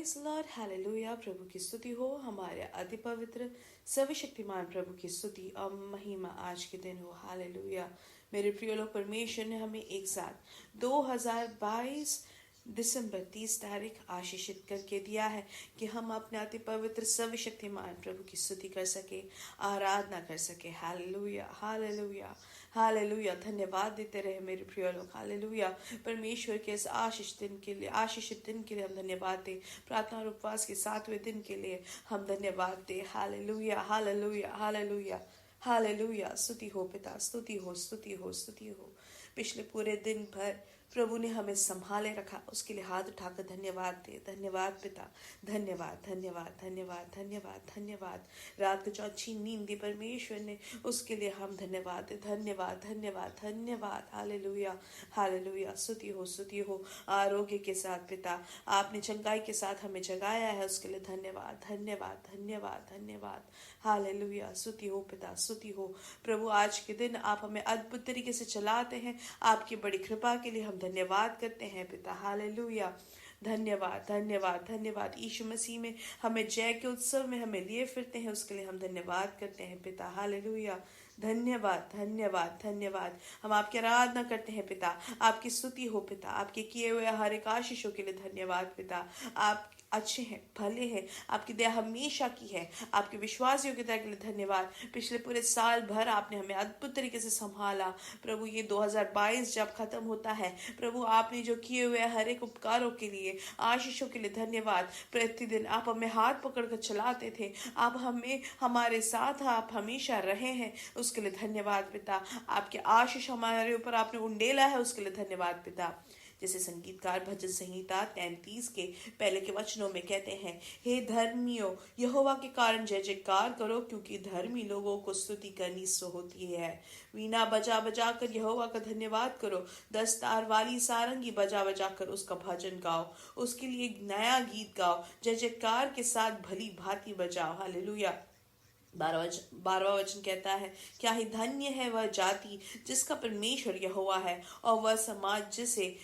Praise Lord, hallelujah. प्रभु की स्तुति हो। हमारे अति पवित्र सर्वशक्तिमान प्रभु की स्तुति और महिमा आज के दिन हो। हालेलुया। मेरे प्रिय लोग, परमेश्वर ने हमें एक साथ 2022 दिसंबर 30 तारीख आशीषित करके दिया है कि हम अपने अति पवित्र सर्वशक्तिमान प्रभु की स्तुति कर सके, आराधना कर सके। Hallelujah, hallelujah, hallelujah. धन्यवाद देते रहे मेरे प्रिय लोग। हालेलुया। परमेश्वर के इस आशीषित दिन के लिए हम धन्यवाद दें। प्रार्थना और उपवास के 7वें दिन के लिए हम धन्यवाद दें। Hallelujah, hallelujah, hallelujah, hallelujah. स्तुति हो पिता, स्तुति हो, स्तुति हो, स्तुति हो। पिछले पूरे दिन भर प्रभु ने हमें संभाले रखा, उसके लिए हाथ उठाकर धन्यवाद दे। धन्यवाद पिता, धन्यवाद, धन्यवाद, धन्यवाद, धन्यवाद, धन्यवाद। रात को जो अच्छी नींद दी परमेश्वर ने, उसके लिए हम धन्यवाद दे। धन्यवाद, धन्यवाद, धन्यवाद। Hallelujah, hallelujah. स्तुति हो, स्तुति हो। आरोग्य के साथ पिता, आपने चंगाई के साथ हमें जगाया है, उसके लिए धन्यवाद, धन्यवाद, धन्यवाद, धन्यवाद। हालेलुया। स्तुति हो पिता, स्तुति हो। प्रभु आज के दिन आप हमें अद्भुत तरीके से चलाते हैं, आपकी बड़ी कृपा के लिए हम धन्यवाद करते हैं पिता। हालेलुया। धन्यवाद, धन्यवाद, धन्यवाद। यीशु मसीह में हमें जय के उत्सव में हमें लिए फिरते हैं, उसके लिए हम धन्यवाद करते हैं पिता। हालेलुया। धन्यवाद, धन्यवाद, धन्यवाद। हम आपकी आराधना करते हैं पिता, आपकी स्तुति हो पिता। आपके किए हुए हर एक आशीषों के लिए धन्यवाद पिता। आप अच्छे हैं, भले हैं, आपकी दया हमेशा की है। आपके विश्वास योग्यता के लिए धन्यवाद। पिछले पूरे साल भर आपने हमें अद्भुत तरीके से संभाला प्रभु। ये 2022 जब खत्म होता है प्रभु, आपने जो किए हुए हर एक उपकारों के लिए, आशीषों के लिए धन्यवाद। प्रतिदिन आप हमें हाथ पकड़कर चलाते थे, आप हमें, हमारे साथ आप हमेशा रहे हैं, उसके लिए धन्यवाद पिता। आपके आशीष हमारे ऊपर आपने उंडेला है, उसके लिए धन्यवाद पिता। जैसे संगीतकार भजन संहिता 33 के पहले के वचनों में कहते हैं, हे धर्मियों, यहोवा के कारण जय जयकार करो, क्योंकि धर्मी लोगों को स्तुति करनी सो होती है। वीणा बजा बजा कर यहोवा का धन्यवाद करो, 10 तार वाली सारंगी बजा बजा कर उसका भजन गाओ, उसके लिए एक नया गीत गाओ, जय जयकार के साथ भली भांति बजाओ। हालेलुया। 12वां वचन कहता है, क्या ही धन्य है वह जाति जिसका परमेश्वर यहोवा है, और वह समाज जिसे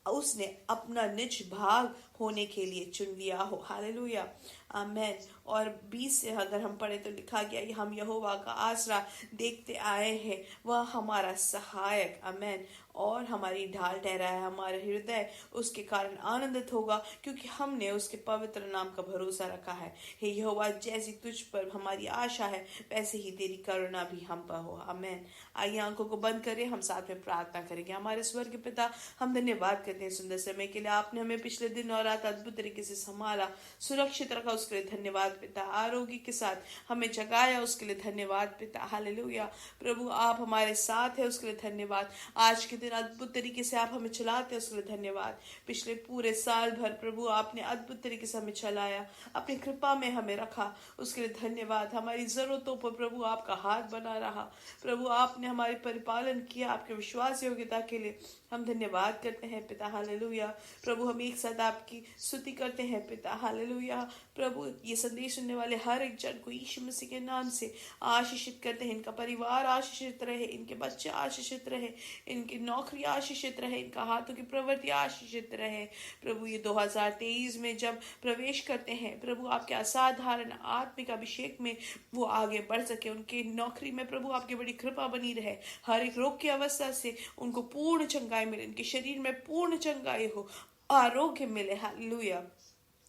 उसने अपना निज भाग होने के लिए चुन लिया हो। हालेलुया, आमेन। और 20 से अगर हम पढ़े तो लिखा गया, हम यहोवा का आसरा देखते आए हैं, वह हमारा सहायक, आमेन, और हमारी ढाल ठहरा है। हमारा हृदय उसके कारण आनंदित होगा, क्योंकि हमने उसके पवित्र नाम का भरोसा रखा है। हे यहोवा, जैसी तुझ पर हमारी आशा है, वैसे ही तेरी करुणा भी हम पर हो। आमेन। आइए आंखों को बंद करें, हम साथ में प्रार्थना करेंगे। हमारे स्वर्ग के पिता, हम धन्यवाद करते हैं सुंदर समय के लिए। आपने हमें पिछले दिन और रात अद्भुत तरीके से संभाला, सुरक्षित रखा, उसके लिए धन्यवाद पिता। आरोग्य के साथ हमें जगाया, उसके लिए धन्यवाद पिता। हालेलुया। प्रभु आप हमारे साथ है, उसके लिए धन्यवाद। आज के दिन अद्भुत तरीके से आप हमें चलाते हैं, उसके लिए धन्यवाद। पिछले पूरे साल भर प्रभु आपने अद्भुत तरीके से हमें चलाया, अपनी कृपा में हमें रखा, उसके लिए धन्यवाद। हमारी जरूरतों पर प्रभु आपका हाथ बना रहा, प्रभु आपने हमारे परिपालन किया। आपके विश्वास योग्यता के लिए हम धन्यवाद करते हैं पिता। हालेलुया। प्रभु हम एक साथ आपकी स्तुति करते हैं पिता। हालेलुया। प्रभु ये संदेश सुनने वाले हर एक जन को यीशु मसीह के नाम से आशीषित करते हैं। इनका परिवार आशीषित रहे, इनके बच्चे आशीषित रहे, इनकी नौकरी आशीषित रहे, इनका हाथों की प्रवृत्ति आशीषित रहे। प्रभु ये 2023 में जब प्रवेश करते हैं प्रभु, आपके असाधारण आत्मिक अभिषेक में वो आगे बढ़ सके। उनकी नौकरी में प्रभु आपकी बड़ी कृपा बनी रहे, हर एक रोग की अवस्था से उनको पूर्ण चंगाई मिले, इनके शरीर में पूर्ण चंगाई हो, आरोग्य मिले। हालेलुया।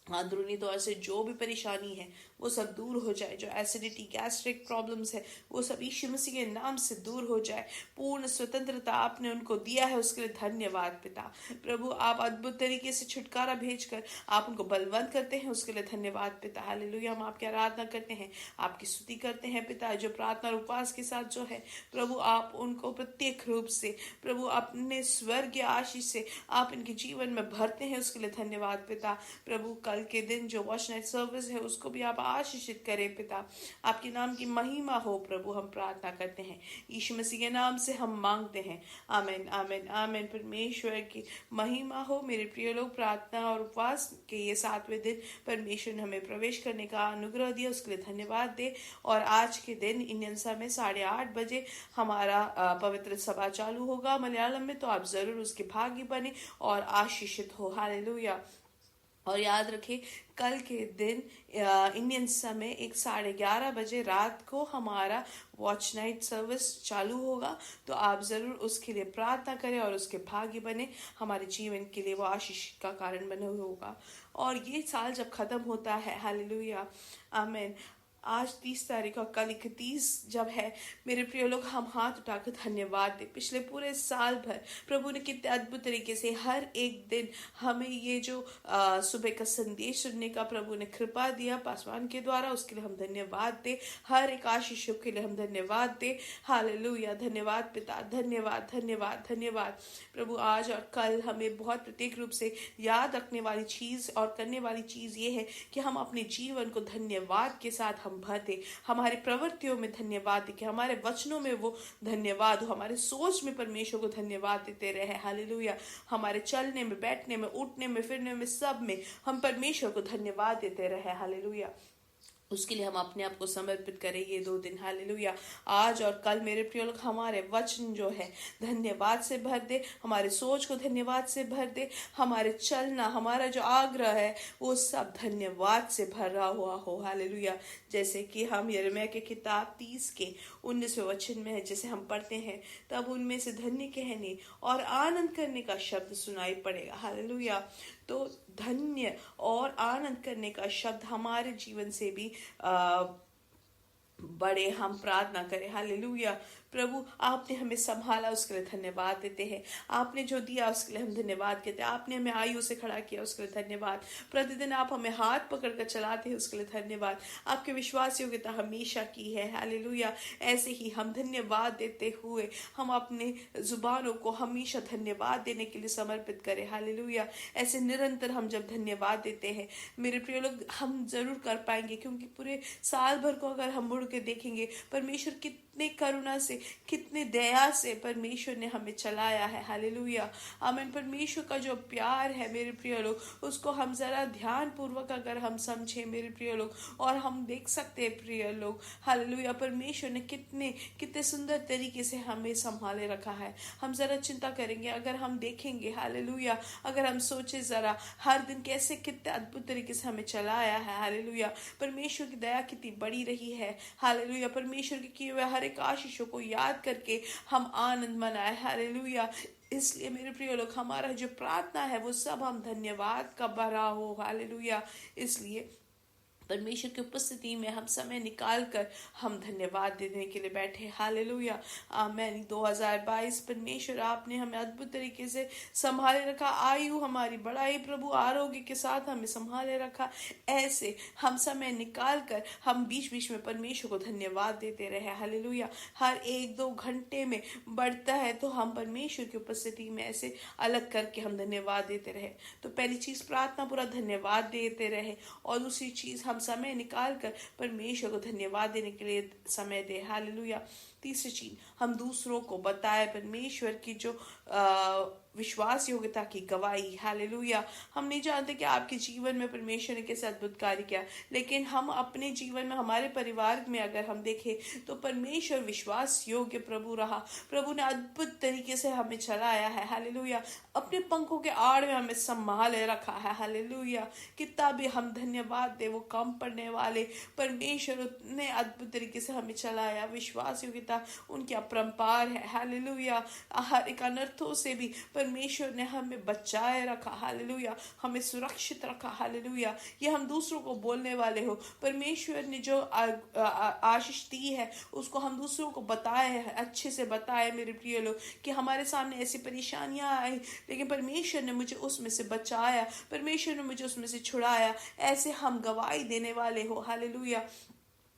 अंदरूनी तौर से जो भी परेशानी है वो सब दूर हो जाए, जो एसिडिटी, गैस्ट्रिक प्रॉब्लम्स है वो सब यीशु मसीह के नाम से दूर हो जाए। पूर्ण स्वतंत्रता आपने उनको दिया है, उसके लिए धन्यवाद पिता। प्रभु आप अद्भुत तरीके से छुटकारा भेजकर आप उनको बलवंत करते हैं, उसके लिए धन्यवाद पिता। हालेलुया। हम आपकी आराधना करते हैं, आपकी स्तुति करते हैं पिता। जो प्रार्थना और उपवास के साथ जो है प्रभु, आप उनको प्रत्येक रूप से प्रभु अपने स्वर्गीय आशीष से आप इनके जीवन में भरते हैं, उसके लिए धन्यवाद पिता। प्रभु कल के दिन जो वॉच नाइट सर्विस है उसको भी आप आशीषित करें पिता। आपके नाम की महिमा हो प्रभु, हम प्रार्थना करते हैं यीशु मसीह के नाम से हम मांगते हैं। आमीन, आमीन, आमीन। परमेश्वर की महिमा हो। मेरे प्रिय लोग, प्रार्थना और उपवास के ये 7वें दिन परमेश्वर ने हमें प्रवेश करने का अनुग्रह दिया, उसके लिए धन्यवाद दे। और आज के दिन इंडियन समय 8:30 बजे हमारा पवित्र सभा चालू होगा मलयालम में, तो आप जरूर उसके भागी बने और आशीषित हो। हालेलुया। और याद रखें, कल के दिन इंडियन समय 11:30 रात को हमारा वॉच नाइट सर्विस चालू होगा। तो आप ज़रूर उसके लिए प्रार्थना करें और उसके भागी बने। हमारे जीवन के लिए वो आशीष का कारण बने हुए होगा। और ये साल जब ख़त्म होता है, हालेलुया, आमीन, आज 30 तारीख और कल 31 जब है, मेरे प्रिय लोग, हम हाथ उठाकर धन्यवाद दें। पिछले पूरे साल भर प्रभु ने कितने अद्भुत तरीके से हर एक दिन हमें ये जो सुबह का संदेश सुनने का प्रभु ने कृपा दिया पासवान के द्वारा, उसके लिए हम धन्यवाद दें। हर एक आशीषों के लिए हम धन्यवाद दें। हालेलुया, धन्यवाद पिता, धन्यवाद धन्यवाद धन्यवाद प्रभु। आज और कल हमें बहुत प्रत्येक रूप से याद रखने वाली चीज और करने वाली चीज ये है कि हम अपने जीवन को धन्यवाद के साथ हम भर दे। हमारी प्रवृत्तियों में धन्यवाद दे, कि हमारे वचनों में वो धन्यवाद हो, हमारे सोच में परमेश्वर को धन्यवाद देते रहे। हालेलुया, हमारे चलने में, बैठने में, उठने में, फिरने में, सब में हम परमेश्वर को धन्यवाद देते रहे। हालेलुया, उसके लिए हम अपने आप को समर्पित करें ये 2 दिन। हालेलुया, आज और कल मेरे प्रिय लोग, हमारे वचन जो है धन्यवाद से भर दे, हमारे सोच को धन्यवाद से भर दे, हमारे चलना, हमारा जो आग्रह है वो सब धन्यवाद से भरा हुआ हो। हालेलुया, जैसे कि हम यिर्मयाह की किताब 30 के 19वें वचन में है, जैसे हम पढ़ते हैं, तब उनमें से धन्य कहने और आनंद करने का शब्द सुनाई पड़ेगा। हालेलुया, तो धन्य और आनंद करने का शब्द हमारे जीवन से भी बड़े हम प्रार्थना करें। हालेलुया, प्रभु आपने हमें संभाला, उसके लिए धन्यवाद देते हैं। आपने जो दिया उसके लिए हम धन्यवाद कहते हैं। आपने हमें आयु से खड़ा किया, उसके लिए धन्यवाद। प्रतिदिन आप हमें हाथ पकड़कर चलाते हैं, उसके लिए धन्यवाद। आपके विश्वास योग्यता हमेशा की है। हालेलुया, ऐसे ही हम धन्यवाद देते हुए हम अपने जुबानों को हमेशा धन्यवाद देने के लिए समर्पित करें। हालेलुया, ऐसे निरंतर हम जब धन्यवाद देते हैं मेरे प्रिय लोग, हम जरूर कर पाएंगे, क्योंकि पूरे साल भर को अगर हम मुड़ के देखेंगे, परमेश्वर कितने करुणा से, कितने दया से परमेश्वर ने हमें चलाया है। हालेलुया, आमीन। परमेश्वर का जो प्यार है मेरे प्रिय लोग, उसको हम जरा ध्यान पूर्वक अगर हम समझें मेरे प्रिय लोग, और हम देख सकते हैं प्रिय लोग, हालेलुया, परमेश्वर ने कितने कितने सुंदर तरीके से हमें संभाले रखा है। हम जरा चिंता करेंगे, अगर हम देखेंगे, हालेलुया, अगर हम सोचे जरा हर दिन कैसे कितने अद्भुत तरीके से हमें चलाया है। हालेलुया, परमेश्वर की दया कितनी बड़ी रही है। हालेलुया, परमेश्वर के किए हुए हर एक आशीषों को याद करके हम आनंद मनाए। हालेलुया, इसलिए मेरे प्रिय लोग, हमारा जो प्रार्थना है वो सब हम धन्यवाद का भरा हो। हालेलुया, इसलिए परमेश्वर की उपस्थिति में हम समय निकाल कर हम धन्यवाद देने के लिए बैठे। हालेलुया, आमीन। 2022 परमेश्वर आपने हमें अद्भुत तरीके से संभाले रखा। आयु हमारी बढ़ाई, प्रभु आरोग्य के साथ हमें संभाले रखा। ऐसे हम समय निकाल कर हम बीच बीच में परमेश्वर को धन्यवाद देते रहे। हालेलुया, हर 1-2 घंटे में बढ़ता है तो हम परमेश्वर की उपस्थिति में ऐसे अलग करके हम धन्यवाद देते रहे। तो पहली चीज प्रार्थना पूरा धन्यवाद देते रहे, और दूसरी चीज हम समय निकाल कर परमेश्वर को धन्यवाद देने के लिए समय दे। हालेलुया, तीसरी चीज हम दूसरों को बताए परमेश्वर की जो विश्वास योग्यता की गवाही। हालेलुया, हम नहीं जानते कि आपके जीवन में परमेश्वर ने कैसे अद्भुत कार्य किया, लेकिन हम अपने जीवन में, हमारे परिवार में अगर हम देखें तो परमेश्वर विश्वास योग्य प्रभु रहा। प्रभु ने अद्भुत तरीके से हमें चलाया है। हालेलुया, अपने पंखों के आड़ में हमें संभाले रखा है। हालेलुया, कितना भी हम धन्यवाद दे वो कम पड़ने वाले। परमेश्वर उतने अद्भुत तरीके से हमें चलाया, विश्वास योग्यता उनकी अपरंपार है। हालेलुया, हर एक अनर्थों से भी परमेश्वर ने हमें बचाए रखा। हालेलुया, हमें सुरक्षित रखा। हालेलुया, ये हम दूसरों को बोलने वाले हो। परमेश्वर ने जो आशीष दी है उसको हम दूसरों को बताए हैं, अच्छे से बताए मेरे प्रिय लोग, कि हमारे सामने ऐसी परेशानियां आई, लेकिन परमेश्वर ने मुझे उसमें से बचाया, परमेश्वर ने मुझे उसमें से छुड़ाया। ऐसे हम गवाही देने वाले हो। हालेलुया,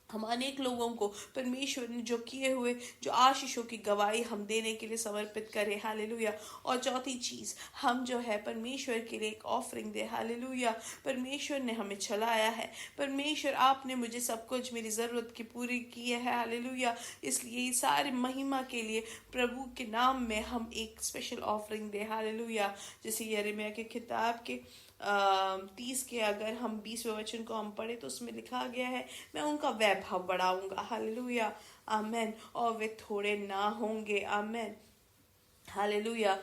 हम अनेक लोगों को परमेश्वर ने जो किए हुए जो आशीषों की गवाही हम देने के लिए समर्पित करें। हालेलुया, और चौथी चीज हम जो है परमेश्वर के लिए एक ऑफरिंग दे। हालेलुया, परमेश्वर ने हमें चलाया है, परमेश्वर आपने मुझे सब कुछ मेरी जरूरत की पूरी की है। हालेलुया, इसलिए ये सारे महिमा के लिए प्रभु के नाम में हम एक स्पेशल ऑफरिंग दे। हालेलुया, जैसे यिर्मयाह की किताब के 30 के अगर हम 20वें वचन को हम पढ़े तो उसमें लिखा गया है, मैं उनका वैभव बढ़ाऊंगा। हालेलुया, आमेन, और वे थोड़े ना होंगे। आमेन, हालेलुया।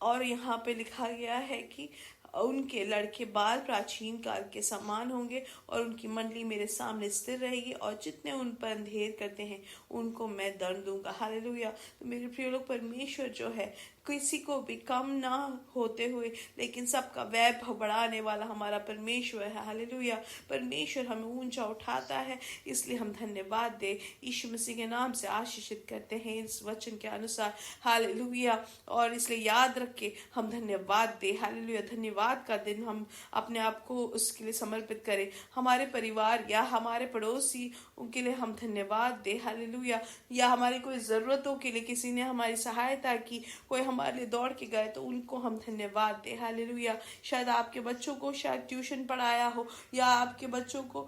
और यहाँ पे लिखा गया है कि उनके लड़के बाल प्राचीन काल के समान होंगे और उनकी मंडली मेरे सामने स्थिर रहेगी और जितने उन पर अंधेर करते हैं उनको मैं दंड दूंगा। हालेलुया। तो मेरे प्रिय लोग, परमेश्वर जो है किसी को भी कम ना होते हुए लेकिन सबका वैभव बढ़ाने वाला हमारा परमेश्वर है। हालेलुया। परमेश्वर हमें ऊंचा उठाता है, इसलिए हम धन्यवाद दे यीशु मसीह के नाम से आशीषित करते हैं इस वचन के अनुसार। हालेलुया। और इसलिए याद रख के हम धन्यवाद दे। हालेलुया। धन्यवाद का दिन हम अपने आप को उसके लिए समर्पित करें। हमारे परिवार या हमारे पड़ोसी उनके लिए हम धन्यवाद दे। हालेलुया। या हमारी कोई जरूरतों के लिए किसी ने हमारी सहायता की, कोई हमारे लिए दौड़ के गए, तो उनको हम धन्यवाद दे। हालेलुया। शायद आपके बच्चों को शायद ट्यूशन पढ़ाया हो या आपके बच्चों को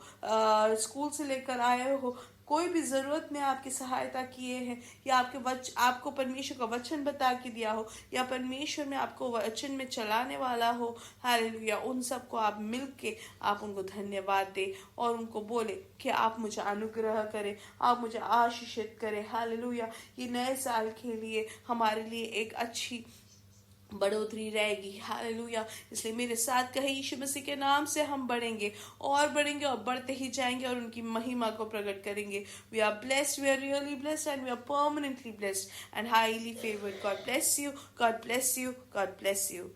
स्कूल से लेकर आए हो, कोई भी जरूरत में आपकी सहायता किए हैं, या आपको परमेश्वर का वचन बता के दिया हो, या परमेश्वर में आपको वचन में चलाने वाला हो। हालेलुया। उन सबको आप मिल के आप उनको धन्यवाद दे और उनको बोले कि आप मुझे अनुग्रह करें, आप मुझे आशीषित करें। हालेलुया। ये नए साल के लिए हमारे लिए एक अच्छी बढ़ोतरी रहेगी। हालेलुया। इसलिए मेरे साथ कहे, यीशु मसीह के नाम से हम बढ़ेंगे और बढ़ते ही जाएंगे और उनकी महिमा को प्रकट करेंगे। We are blessed, we are really blessed and we are permanently blessed and highly favoured. God bless you, God bless you, God bless you.